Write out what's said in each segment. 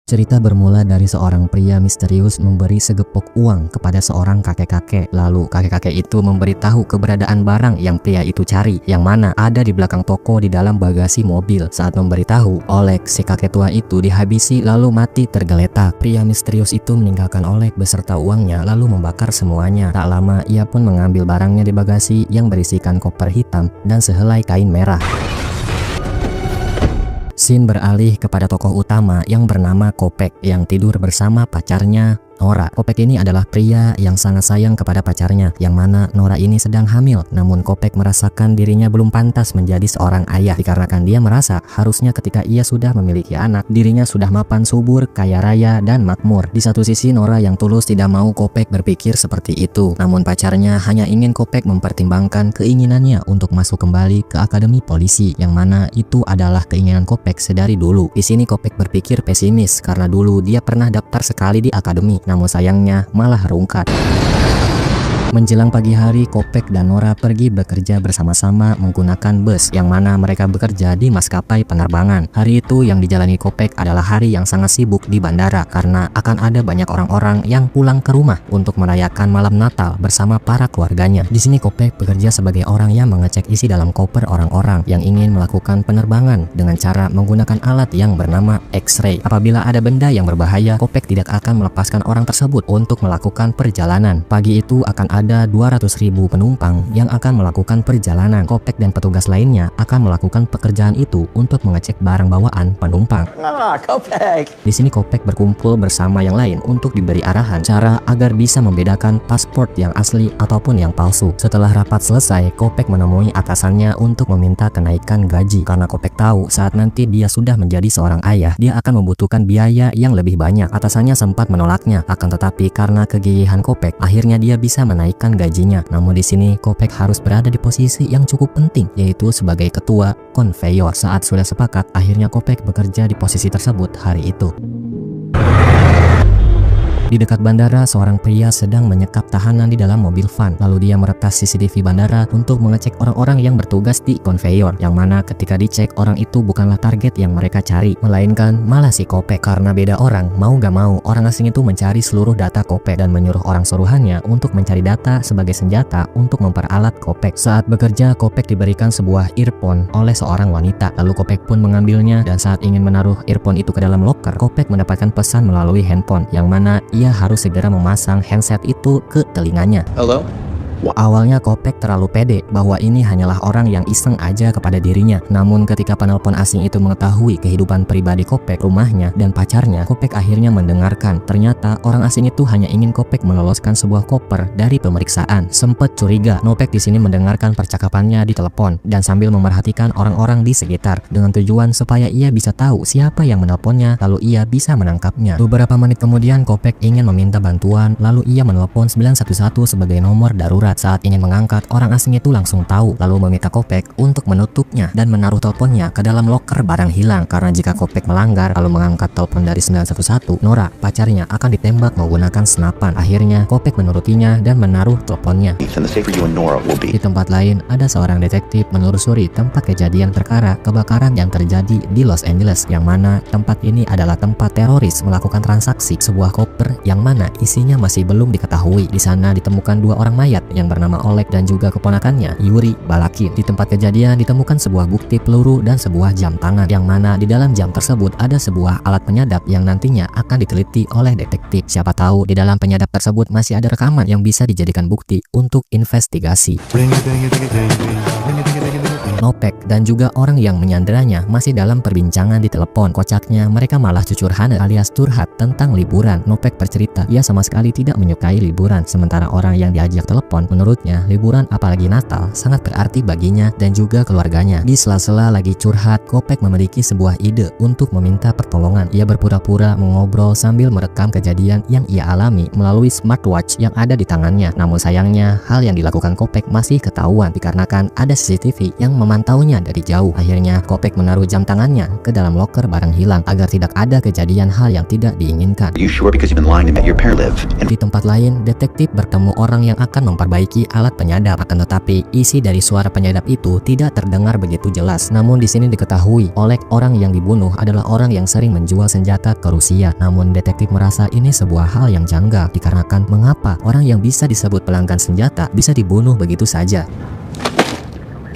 Cerita bermula dari seorang pria misterius memberi segepok uang kepada seorang kakek-kakek. Lalu kakek-kakek itu memberitahu keberadaan barang yang pria itu cari, yang mana ada di belakang toko di dalam bagasi mobil. Saat memberitahu, Oleg si kakek tua itu dihabisi lalu mati tergeletak. Pria misterius itu meninggalkan Oleg beserta uangnya lalu membakar semuanya. Tak lama ia pun mengambil barangnya di bagasi yang berisikan koper hitam dan sehelai kain merah. Scene beralih kepada tokoh utama yang bernama Kopek yang tidur bersama pacarnya Nora. Kopek ini adalah pria yang sangat sayang kepada pacarnya, yang mana Nora ini sedang hamil. Namun Kopek merasakan dirinya belum pantas menjadi seorang ayah, dikarenakan dia merasa harusnya ketika ia sudah memiliki anak, dirinya sudah mapan subur, kaya raya, dan makmur. Di satu sisi Nora yang tulus tidak mau Kopek berpikir seperti itu. Namun pacarnya hanya ingin Kopek mempertimbangkan keinginannya untuk masuk kembali ke akademi polisi, yang mana itu adalah keinginan Kopek sedari dulu. Di sini Kopek berpikir pesimis karena dulu dia pernah daftar sekali di akademi. Namun sayangnya malah rungkat. Menjelang pagi hari, Kopek dan Nora pergi bekerja bersama-sama menggunakan bus, yang mana mereka bekerja di maskapai penerbangan. Hari itu yang dijalani Kopek adalah hari yang sangat sibuk di bandara, karena akan ada banyak orang-orang yang pulang ke rumah untuk merayakan malam Natal bersama para keluarganya. Di sini Kopek bekerja sebagai orang yang mengecek isi dalam koper orang-orang yang ingin melakukan penerbangan dengan cara menggunakan alat yang bernama X-ray. Apabila ada benda yang berbahaya, Kopek tidak akan melepaskan orang tersebut untuk melakukan perjalanan. Pagi itu akan ada 200.000 penumpang yang akan melakukan perjalanan. Kopek dan petugas lainnya akan melakukan pekerjaan itu untuk mengecek barang bawaan penumpang. Di sini Kopek berkumpul bersama yang lain untuk diberi arahan cara agar bisa membedakan paspor yang asli ataupun yang palsu. Setelah rapat selesai, Kopek menemui atasannya untuk meminta kenaikan gaji, karena Kopek tahu saat nanti dia sudah menjadi seorang ayah, dia akan membutuhkan biaya yang lebih banyak. Atasannya sempat menolaknya, akan tetapi karena kegigihan Kopek, akhirnya dia bisa menaikkan gajinya. Namun di sini Kopek harus berada di posisi yang cukup penting, yaitu sebagai ketua konveyor. Saat sudah sepakat, akhirnya Kopek bekerja di posisi tersebut hari itu. Di dekat bandara, seorang pria sedang menyekap tahanan di dalam mobil van. Lalu dia meretas CCTV bandara untuk mengecek orang-orang yang bertugas di konveyor, yang mana ketika dicek orang itu bukanlah target yang mereka cari, melainkan malah si Kopek. Karena beda orang, mau gak mau orang asing itu mencari seluruh data Kopek dan menyuruh orang suruhannya untuk mencari data sebagai senjata untuk memperalat Kopek. Saat bekerja, Kopek diberikan sebuah earphone oleh seorang wanita. Lalu Kopek pun mengambilnya, dan saat ingin menaruh earphone itu ke dalam loker, Kopek mendapatkan pesan melalui handphone, yang mana ia harus segera memasang handset itu ke telinganya. Halo? Awalnya Kopek terlalu pede bahwa ini hanyalah orang yang iseng aja kepada dirinya. Namun ketika penelpon asing itu mengetahui kehidupan pribadi Kopek, rumahnya, dan pacarnya, Kopek akhirnya mendengarkan. Ternyata orang asing itu hanya ingin Kopek meloloskan sebuah koper dari pemeriksaan. Sempet curiga, Kopek di sini mendengarkan percakapannya di telepon dan sambil memerhatikan orang-orang di sekitar dengan tujuan supaya ia bisa tahu siapa yang menelponnya, lalu ia bisa menangkapnya. Beberapa menit kemudian Kopek ingin meminta bantuan, lalu ia menelpon 911 sebagai nomor darurat. Saat ingin mengangkat, orang asing itu langsung tahu, lalu meminta Kopek untuk menutupnya dan menaruh teleponnya ke dalam loker barang hilang, karena jika Kopek melanggar lalu mengangkat telepon dari 911, Nora, pacarnya, akan ditembak menggunakan senapan. Akhirnya Kopek menurutinya dan menaruh teleponnya. Di tempat lain, ada seorang detektif menelusuri tempat kejadian perkara kebakaran yang terjadi di Los Angeles, yang mana tempat ini adalah tempat teroris melakukan transaksi sebuah koper yang mana isinya masih belum diketahui. Di sana ditemukan dua orang mayat yang bernama Oleg dan juga keponakannya Yuri Balakin. Di tempat kejadian ditemukan sebuah bukti peluru dan sebuah jam tangan, yang mana di dalam jam tersebut ada sebuah alat penyadap yang nantinya akan diteliti oleh detektif. Siapa tahu di dalam penyadap tersebut masih ada rekaman yang bisa dijadikan bukti untuk investigasi. Kopek dan juga orang yang menyanderanya masih dalam perbincangan di telepon. Kocaknya mereka malah cucurhane alias curhat tentang liburan. Kopek bercerita ia sama sekali tidak menyukai liburan, sementara orang yang diajak telepon menurutnya liburan apalagi Natal sangat berarti baginya dan juga keluarganya. Di sela-sela lagi curhat, Kopek memiliki sebuah ide untuk meminta pertolongan. Ia berpura-pura mengobrol sambil merekam kejadian yang ia alami melalui smartwatch yang ada di tangannya. Namun sayangnya hal yang dilakukan Kopek masih ketahuan dikarenakan ada CCTV yang memantaunya dari jauh. Akhirnya Kopek menaruh jam tangannya ke dalam loker barang hilang agar tidak ada kejadian hal yang tidak diinginkan. Di tempat lain, detektif bertemu orang yang akan memperbaiki alat penyadap. Akan tetapi, isi dari suara penyadap itu tidak terdengar begitu jelas. Namun di sini diketahui oleh orang yang dibunuh adalah orang yang sering menjual senjata ke Rusia. Namun detektif merasa ini sebuah hal yang janggal dikarenakan mengapa orang yang bisa disebut pelanggan senjata bisa dibunuh begitu saja.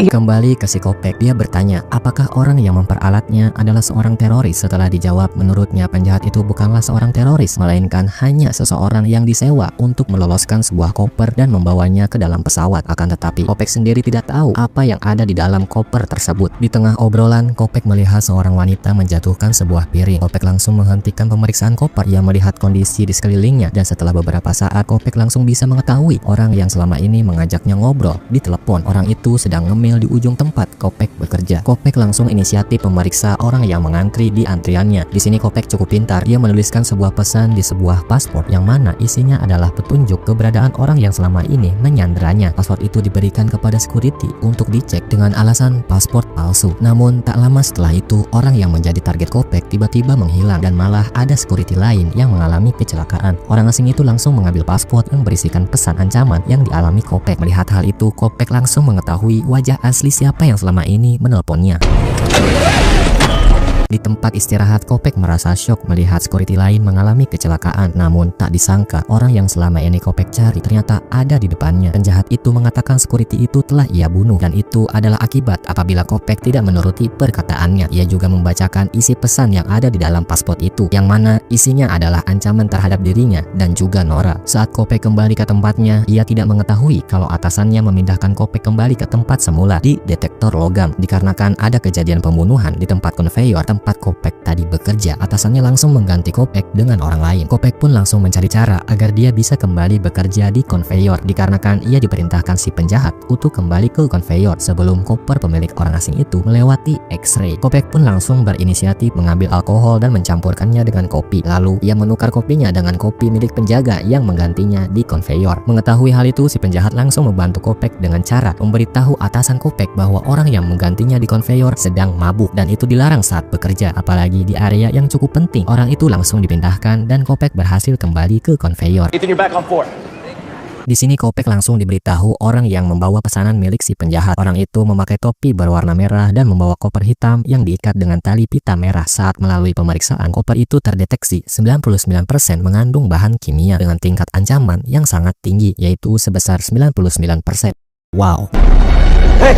Kembali ke si Kopek, dia bertanya apakah orang yang memperalatnya adalah seorang teroris. Setelah dijawab menurutnya penjahat itu bukanlah seorang teroris, melainkan hanya seseorang yang disewa untuk meloloskan sebuah koper dan membawanya ke dalam pesawat. Akan tetapi Kopek sendiri tidak tahu apa yang ada di dalam koper tersebut. Di tengah obrolan, Kopek melihat seorang wanita menjatuhkan sebuah piring. Kopek langsung menghentikan pemeriksaan koper. Ia melihat kondisi di sekelilingnya dan setelah beberapa saat Kopek langsung bisa mengetahui orang yang selama ini mengajaknya ngobrol di telepon. Orang itu sedang ngemil di ujung tempat Kopek bekerja. Kopek langsung inisiatif memeriksa orang yang mengantri di antriannya. Di sini Kopek cukup pintar. Dia menuliskan sebuah pesan di sebuah paspor yang mana isinya adalah petunjuk keberadaan orang yang selama ini menyanderanya. Paspor itu diberikan kepada security untuk dicek dengan alasan paspor palsu. Namun tak lama setelah itu orang yang menjadi target Kopek tiba-tiba menghilang dan malah ada security lain yang mengalami kecelakaan. Orang asing itu langsung mengambil paspor yang berisikan pesan ancaman yang dialami Kopek. Melihat hal itu, Kopek langsung mengetahui wajah asli siapa yang selama ini menelponnya. Di tempat istirahat, Kopek merasa syok melihat security lain mengalami kecelakaan. Namun tak disangka orang yang selama ini Kopek cari ternyata ada di depannya. Penjahat itu mengatakan security itu telah ia bunuh dan itu adalah akibat apabila Kopek tidak menuruti perkataannya. Ia juga membacakan isi pesan yang ada di dalam paspor itu, yang mana isinya adalah ancaman terhadap dirinya dan juga Nora. Saat Kopek kembali ke tempatnya, ia tidak mengetahui kalau atasannya memindahkan Kopek kembali ke tempat semula di detektor logam. Dikarenakan ada kejadian pembunuhan di tempat konveyor tempat Kopek tadi bekerja, atasannya langsung mengganti Kopek dengan orang lain. Kopek pun langsung mencari cara agar dia bisa kembali bekerja di konveyor, dikarenakan ia diperintahkan si penjahat untuk kembali ke konveyor sebelum koper pemilik orang asing itu melewati X-ray. Kopek pun langsung berinisiatif mengambil alkohol dan mencampurkannya dengan kopi. Lalu ia menukar kopinya dengan kopi milik penjaga yang menggantinya di konveyor. Mengetahui hal itu, si penjahat langsung membantu Kopek dengan cara memberitahu atasan Kopek bahwa orang yang menggantinya di konveyor sedang mabuk dan itu dilarang saat bekerja, apalagi di area yang cukup penting. Orang itu langsung dipindahkan dan Kopek berhasil kembali ke konveyor. Di sini Kopek langsung diberitahu orang yang membawa pesanan milik si penjahat. Orang itu memakai topi berwarna merah dan membawa koper hitam yang diikat dengan tali pita merah. Saat melalui pemeriksaan, koper itu terdeteksi 99% mengandung bahan kimia dengan tingkat ancaman yang sangat tinggi, yaitu sebesar 99%. Wow. Hey!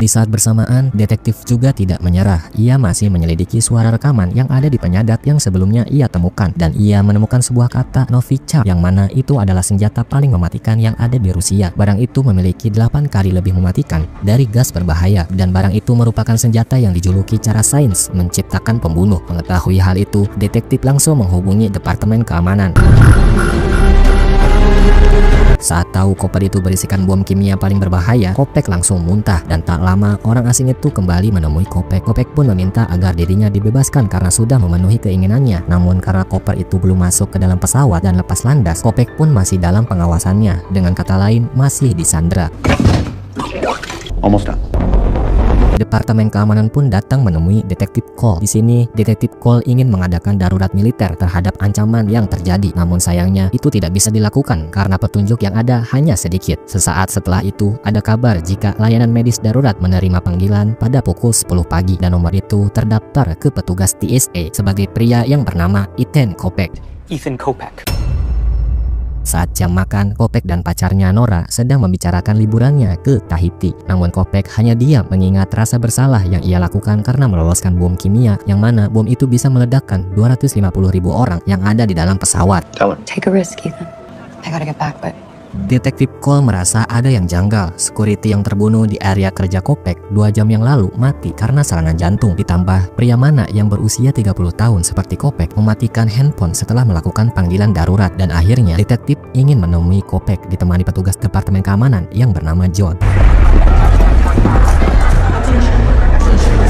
Di saat bersamaan, detektif juga tidak menyerah. Ia masih menyelidiki suara rekaman yang ada di penyadap yang sebelumnya ia temukan. Dan ia menemukan sebuah kata Novichok, yang mana itu adalah senjata paling mematikan yang ada di Rusia. Barang itu memiliki 8 kali lebih mematikan dari gas berbahaya. Dan barang itu merupakan senjata yang dijuluki cara sains menciptakan pembunuh. Mengetahui hal itu, detektif langsung menghubungi Departemen Keamanan. Saat tahu koper itu berisikan bom kimia paling berbahaya, Kopek langsung muntah dan tak lama orang asing itu kembali menemui Kopek. Kopek pun meminta agar dirinya dibebaskan karena sudah memenuhi keinginannya. Namun karena koper itu belum masuk ke dalam pesawat dan lepas landas, Kopek pun masih dalam pengawasannya. Dengan kata lain, masih disandra. Almost done. Departemen Keamanan pun datang menemui Detektif Cole. Di sini, Detektif Cole ingin mengadakan darurat militer terhadap ancaman yang terjadi. Namun sayangnya, itu tidak bisa dilakukan karena petunjuk yang ada hanya sedikit. Sesaat setelah itu, ada kabar jika layanan medis darurat menerima panggilan pada pukul 10 pagi. Dan nomor itu terdaftar ke petugas TSA sebagai pria yang bernama Ethan Kopek. Saat jam makan, Kopek dan pacarnya Nora sedang membicarakan liburannya ke Tahiti. Namun Kopek hanya diam mengingat rasa bersalah yang ia lakukan karena meloloskan bom kimia, yang mana bom itu bisa meledakkan 250.000 orang yang ada di dalam pesawat. Take a risk, Ethan. I gotta get back, but Detektif Cole merasa ada yang janggal. Security yang terbunuh di area kerja Kopek 2 jam yang lalu mati karena serangan jantung. Ditambah pria mana yang berusia 30 tahun seperti Kopek mematikan handphone setelah melakukan panggilan darurat. Dan akhirnya detektif ingin menemui Kopek ditemani petugas Departemen Keamanan yang bernama John.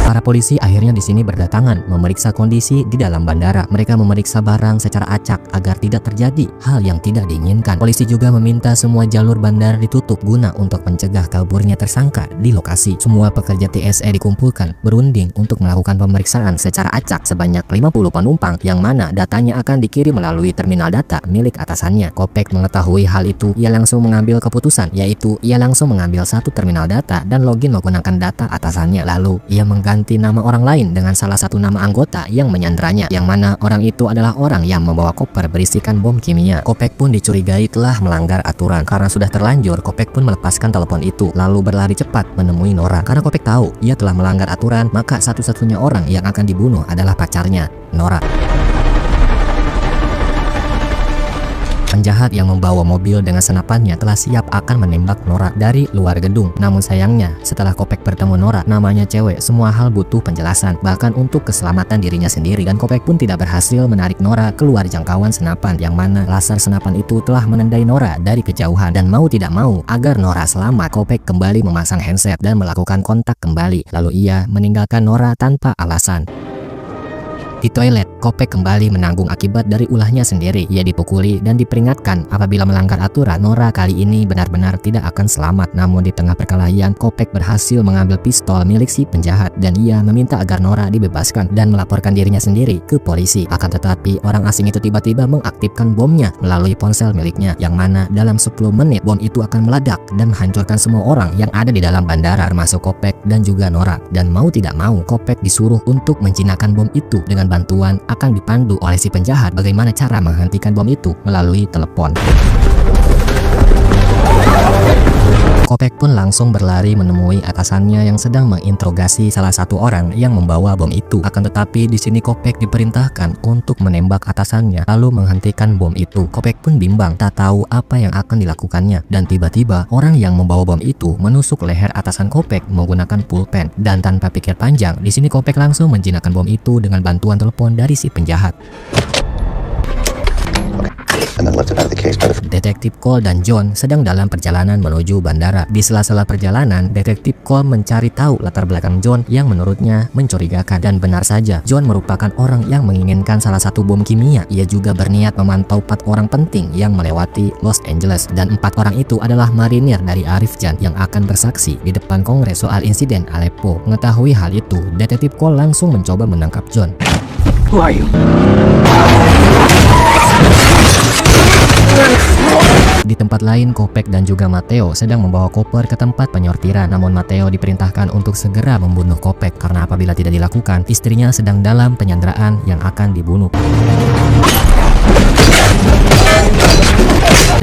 Para Para polisi akhirnya di sini berdatangan memeriksa kondisi di dalam bandara. Mereka memeriksa barang secara acak agar tidak terjadi hal yang tidak diinginkan. Polisi juga meminta semua jalur bandara ditutup guna untuk mencegah kaburnya tersangka di lokasi. Semua pekerja TSA dikumpulkan berunding untuk melakukan pemeriksaan secara acak sebanyak 50 penumpang yang mana datanya akan dikirim melalui terminal data milik atasannya. Kopek mengetahui hal itu, ia langsung mengambil keputusan, yaitu ia langsung mengambil satu terminal data dan login menggunakan data atasannya. Lalu ia mengganti nama orang lain dengan salah satu nama anggota yang menyanderanya, yang mana orang itu adalah orang yang membawa koper berisikan bom kimia. Kopek pun dicurigai telah melanggar aturan. Karena sudah terlanjur, Kopek pun melepaskan telepon itu lalu berlari cepat menemui Nora. Karena Kopek tahu ia telah melanggar aturan, maka satu-satunya orang yang akan dibunuh adalah pacarnya, Nora. Penjahat yang membawa mobil dengan senapannya telah siap akan menembak Nora dari luar gedung. Namun sayangnya, setelah Kopek bertemu Nora, namanya cewek, semua hal butuh penjelasan, bahkan untuk keselamatan dirinya sendiri. Dan Kopek pun tidak berhasil menarik Nora keluar jangkauan senapan, yang mana laser senapan itu telah menendai Nora dari kejauhan. Dan mau tidak mau, agar Nora selamat, Kopek kembali memasang handset dan melakukan kontak kembali. Lalu ia meninggalkan Nora tanpa alasan. Di toilet, Kopek kembali menanggung akibat dari ulahnya sendiri. Ia dipukuli dan diperingatkan apabila melanggar aturan. Nora kali ini benar-benar tidak akan selamat. Namun di tengah perkelahian, Kopek berhasil mengambil pistol milik si penjahat dan ia meminta agar Nora dibebaskan dan melaporkan dirinya sendiri ke polisi. Akan tetapi orang asing itu tiba-tiba mengaktifkan bomnya melalui ponsel miliknya, yang mana dalam 10 menit bom itu akan meledak dan menghancurkan semua orang yang ada di dalam bandara, termasuk Kopek dan juga Nora. Dan mau tidak mau, Kopek disuruh untuk menjinakkan bom itu. Dengan bantuan akan dipandu oleh si penjahat bagaimana cara menghentikan bom itu melalui telepon. Kopek pun langsung berlari menemui atasannya yang sedang menginterogasi salah satu orang yang membawa bom itu. Akan tetapi di sini Kopek diperintahkan untuk menembak atasannya lalu menghentikan bom itu. Kopek pun bimbang, tak tahu apa yang akan dilakukannya. Dan tiba-tiba orang yang membawa bom itu menusuk leher atasan Kopek menggunakan pulpen. Dan tanpa pikir panjang, di sini Kopek langsung menjinakkan bom itu dengan bantuan telepon dari si penjahat. Detektif Cole dan John sedang dalam perjalanan menuju bandara. Di sela-sela perjalanan, Detektif Cole mencari tahu latar belakang John yang menurutnya mencurigakan. Dan benar saja, John merupakan orang yang menginginkan salah satu bom kimia. Ia juga berniat memantau 4 orang penting yang melewati Los Angeles. Dan 4 orang itu adalah marinir dari Arif Jan yang akan bersaksi di depan Kongres soal insiden Aleppo. Mengetahui hal itu, Detektif Cole langsung mencoba menangkap John. Who are you? Di tempat lain, Kopek dan juga Matteo sedang membawa koper ke tempat penyortiran. Namun Matteo diperintahkan untuk segera membunuh Kopek karena apabila tidak dilakukan, istrinya sedang dalam penyanderaan yang akan dibunuh.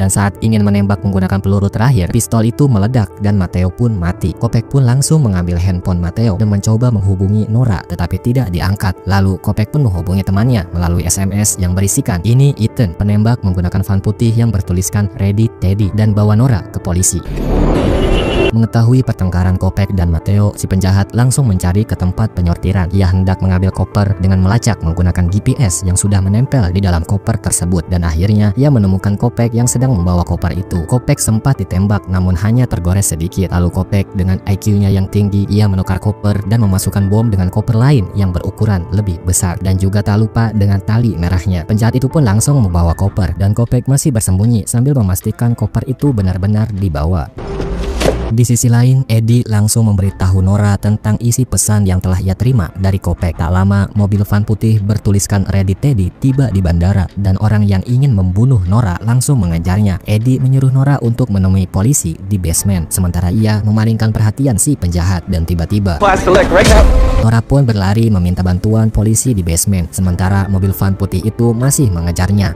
Dan saat ingin menembak menggunakan peluru terakhir, pistol itu meledak dan Matteo pun mati. Kopek pun langsung mengambil handphone Matteo dan mencoba menghubungi Nora, tetapi tidak diangkat. Lalu Kopek pun menghubungi temannya melalui SMS yang berisikan, "Ini Ethan, penembak menggunakan van putih yang bertuliskan Ready Teddy," dan bawa Nora ke polisi. Mengetahui pertengkaran Kopek dan Matteo, si penjahat langsung mencari ke tempat penyortiran. Ia hendak mengambil koper dengan melacak menggunakan GPS yang sudah menempel di dalam koper tersebut. Dan akhirnya ia menemukan Kopek yang sedang membawa koper itu. Kopek sempat ditembak namun hanya tergores sedikit. Lalu Kopek dengan IQ-nya yang tinggi, ia menukar koper dan memasukkan bom dengan koper lain yang berukuran lebih besar. Dan juga tak lupa dengan tali merahnya. Penjahat itu pun langsung membawa koper dan Kopek masih bersembunyi sambil memastikan koper itu benar-benar dibawa. Di sisi lain, Eddie langsung memberitahu Nora tentang isi pesan yang telah ia terima dari Kopek. Tak lama, mobil van putih bertuliskan Ready Teddy tiba di bandara dan orang yang ingin membunuh Nora langsung mengejarnya. Eddie menyuruh Nora untuk menemui polisi di basement, sementara ia memalingkan perhatian si penjahat. Dan tiba-tiba, Nora pun berlari meminta bantuan polisi di basement, sementara mobil van putih itu masih mengejarnya.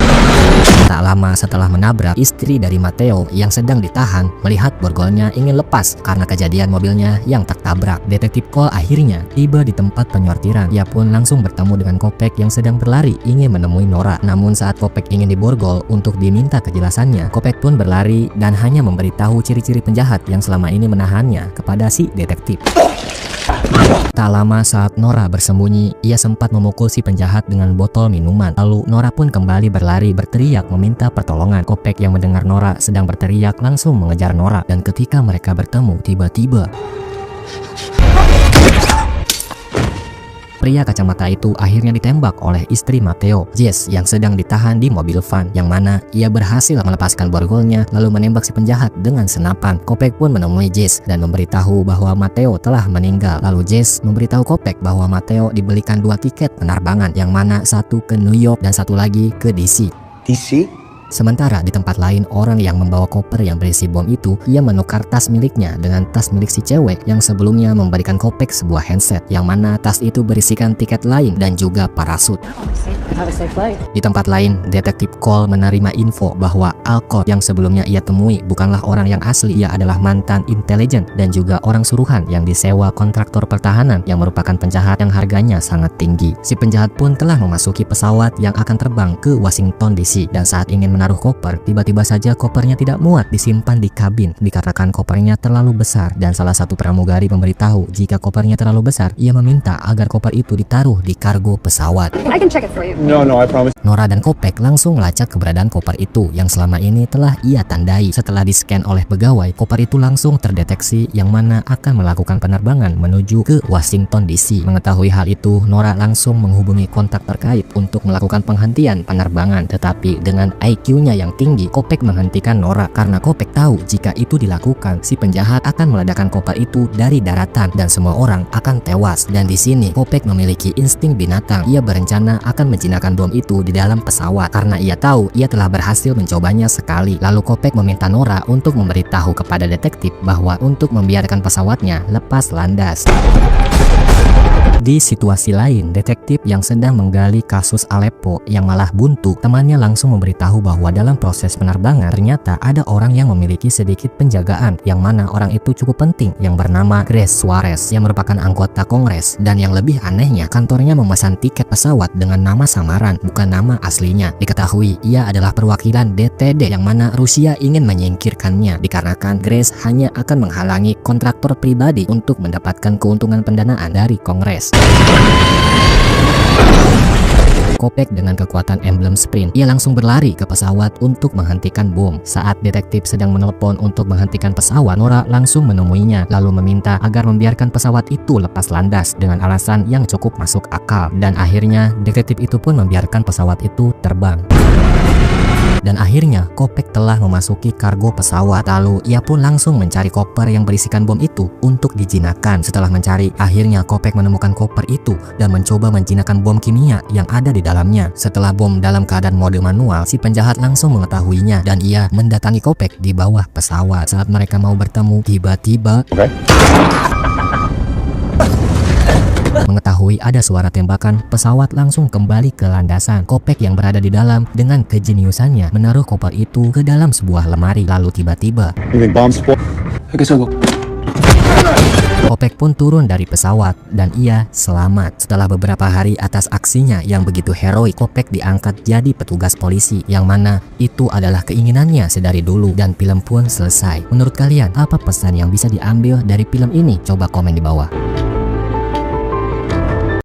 Tak lama setelah menabrak, istri dari Matteo yang sedang ditahan melihat borgolnya ingin lepas karena kejadian mobilnya yang tertabrak. Detektif Cole akhirnya tiba di tempat penyortiran. Ia pun langsung bertemu dengan Kopek yang sedang berlari ingin menemui Nora. Namun saat Kopek ingin diborgol untuk diminta kejelasannya, Kopek pun berlari dan hanya memberitahu ciri-ciri penjahat yang selama ini menahannya kepada si detektif. Tak lama saat Nora bersembunyi, ia sempat memukul si penjahat dengan botol minuman. Lalu Nora pun kembali berlari berteriak meminta pertolongan. Kopek yang mendengar Nora sedang berteriak langsung mengejar Nora. Dan ketika mereka bertemu, tiba-tiba pria kacamata itu akhirnya ditembak oleh istri Matteo, Jess, yang sedang ditahan di mobil van, yang mana ia berhasil melepaskan borgolnya lalu menembak si penjahat dengan senapan. Kopek pun menemui Jess dan memberitahu bahwa Matteo telah meninggal. Lalu Jess memberitahu Kopek bahwa Matteo dibelikan 2 tiket penerbangan, yang mana satu ke New York dan satu lagi ke DC. DC? Sementara di tempat lain, orang yang membawa koper yang berisi bom itu, ia menukar tas miliknya dengan tas milik si cewek yang sebelumnya memberikan Kopek sebuah handset, yang mana tas itu berisikan tiket lain dan juga parasut. Di tempat lain, detektif Cole menerima info bahwa Alcott yang sebelumnya ia temui bukanlah orang yang asli. Ia adalah mantan intelijen dan juga orang suruhan yang disewa kontraktor pertahanan yang merupakan penjahat yang harganya sangat tinggi. Si penjahat pun telah memasuki pesawat yang akan terbang ke Washington DC, dan saat ingin menaruh koper, tiba-tiba saja kopernya tidak muat disimpan di kabin dikarenakan kopernya terlalu besar, dan salah satu pramugari memberitahu jika kopernya terlalu besar, ia meminta agar koper itu ditaruh di kargo pesawat. I can check it for you. No, I promise. Nora dan Kopek langsung melacak keberadaan koper itu yang selama ini telah ia tandai. Setelah di-scan oleh pegawai, koper itu langsung terdeteksi yang mana akan melakukan penerbangan menuju ke Washington DC. Mengetahui hal itu, Nora langsung menghubungi kontak terkait untuk melakukan penghentian penerbangan. Tetapi dengan IQ-nya yang tinggi, Kopek menghentikan Nora karena Kopek tahu jika itu dilakukan, si penjahat akan meledakkan koper itu dari daratan dan semua orang akan tewas. Dan di sini Kopek memiliki insting binatang. Ia berencana akan menjinakkan bom itu di dalam pesawat karena ia tahu ia telah berhasil mencobanya sekali. Lalu Kopek meminta Nora untuk memberitahu kepada detektif bahwa untuk membiarkan pesawatnya lepas landas. Di situasi lain, detektif yang sedang menggali kasus Aleppo yang malah buntu, temannya langsung memberitahu bahwa dalam proses penerbangan ternyata ada orang yang memiliki sedikit penjagaan, yang mana orang itu cukup penting, yang bernama Grace Suarez yang merupakan anggota Kongres. Dan yang lebih anehnya, kantornya memesan tiket pesawat dengan nama samaran, bukan nama aslinya. Diketahui ia adalah perwakilan DTD yang mana Rusia ingin menyingkirkannya dikarenakan Grace hanya akan menghalangi kontraktor pribadi untuk mendapatkan keuntungan pendanaan dari Kongres. Kopek dengan kekuatan emblem sprint, ia langsung berlari ke pesawat untuk menghentikan bom. Saat detektif sedang menelepon untuk menghentikan pesawat, Nora langsung menemuinya lalu meminta agar membiarkan pesawat itu lepas landas dengan alasan yang cukup masuk akal. Dan akhirnya detektif itu pun membiarkan pesawat itu terbang. Dan akhirnya Kopek telah memasuki kargo pesawat. Lalu ia pun langsung mencari koper yang berisikan bom itu untuk dijinakkan. Setelah mencari, akhirnya Kopek menemukan koper itu dan mencoba menjinakkan bom kimia yang ada di dalamnya. Setelah bom dalam keadaan mode manual, si penjahat langsung mengetahuinya dan ia mendatangi Kopek di bawah pesawat. Saat mereka mau bertemu, tiba-tiba mengetahui ada suara tembakan, pesawat langsung kembali ke landasan. Kopek yang berada di dalam dengan kejeniusannya menaruh koper itu ke dalam sebuah lemari. Lalu tiba-tiba Kopek pun turun dari pesawat dan ia selamat. Setelah beberapa hari atas aksinya yang begitu heroik, Kopek diangkat jadi petugas polisi, yang mana itu adalah keinginannya sedari dulu. Dan film pun selesai. Menurut kalian, apa pesan yang bisa diambil dari film ini? Coba komen di bawah.